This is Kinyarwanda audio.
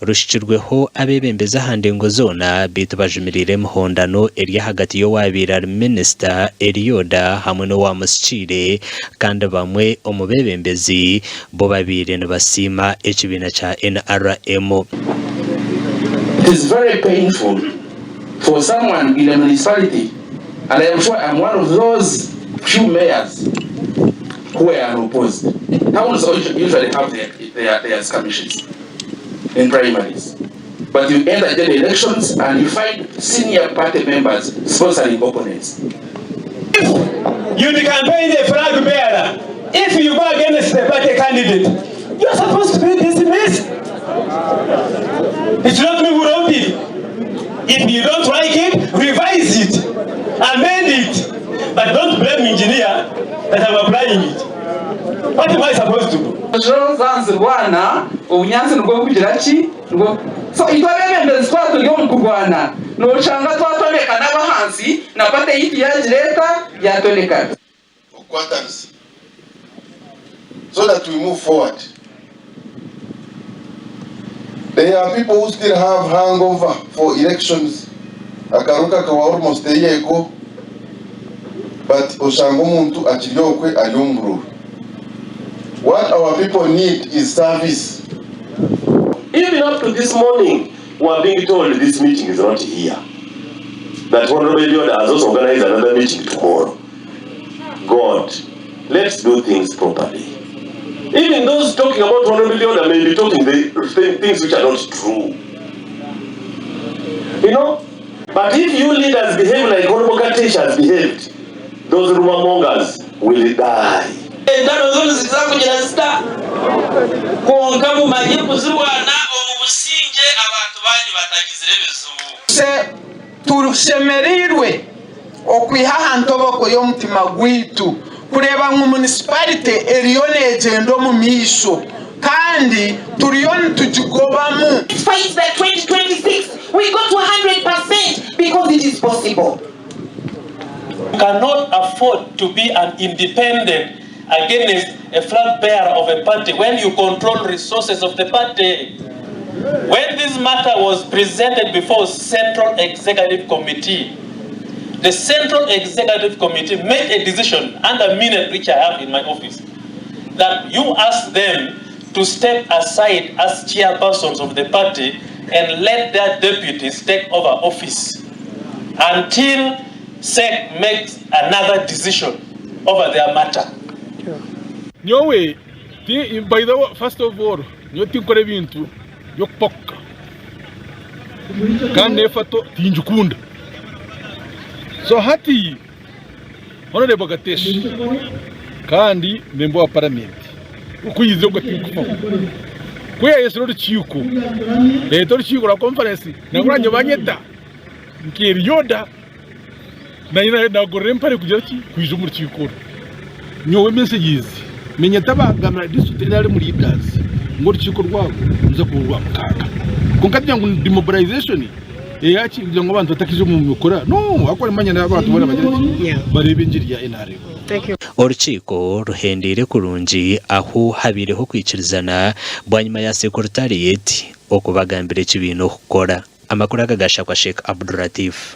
rushikirweho abebembeza handengo zona bitu bajumirire muhondano eri hagati yo wabira minister Erioda hamwe no wa Musicire kandi bamwe omubebembezi bo babire nabasima ekibiina cha NRM. It is very painful for someone in a municipality, and I am sure I'm one of those few mayors who are opposed. Towns usually have their skirmishes in primaries. But you enter general elections and you find senior party members sponsoring opponents. If you campaign a flag bearer, if you go against the party candidate, you are supposed to be dismissed. It's not me who wrote it. If you don't like it, revise it, amend it, but don't blame engineer that I'm applying it. What am I supposed to do? So itwabebembezi twatuli omukugwana noshanga twatoleka n'abahansi na pate yiti yagireta yatoleka quarters so that we move forward. There are people who still have hangover for elections. Akaruka kawa almost a year ago, but oshango muntu achiliokwe ayumru. What our people need is service. Even up to this morning, we are being told this meeting is not here. That Honorable Yoda has also organized another meeting tomorrow. God, let's do things properly. Even those talking about Honorable Yoda may be talking the things which are not true. You know? But if you leaders behave like Honorable Katesh has behaved, those rumor mongers will die. Turushemerirwe okwihaha ntoboko y'omutima gwitu kureba nk'umunicipality eriyo negendo mu misho kandi turiyo tujigobamu. Fight by 2026 we go to 100% because it is possible. You cannot afford to be an independent against a flag bearer of a party when you control resources of the party. When this matter was presented before Central Executive Committee, the Central Executive Committee made a decision under minute which I have in my office that you ask them to step aside as chairpersons of the party and let their deputies take over office until SEC makes another decision over their matter. Nyowe, by the way, first of all, nyo tinkore bintu yokpoka kandi efato tinjukunda so hati Honorable Agacencwire kandi member wa parliament ukuyize ko tinkufa kuya yesero rukiko leta rukiko la conference nanguranye banyeta nk'Erioda na gorempare kugira ki kwizo mu rukiko nyowe messages menya tabagamara district ari muri Gazi ngo rukiko rwabo uza kurwa mukaka kunkatya ngo demobilization yaki kugira ngo abantu batakize mu mikora no akora manya n'abantu bari bagira barebe injiri ya NRM. Thank you. Urukiko ruhendere kurungi aho habireho kwikirizana bwanyuma ya secretariat okubagambira ekibino kukora amakuru agagasha kwa Sheikh Abdul Latif.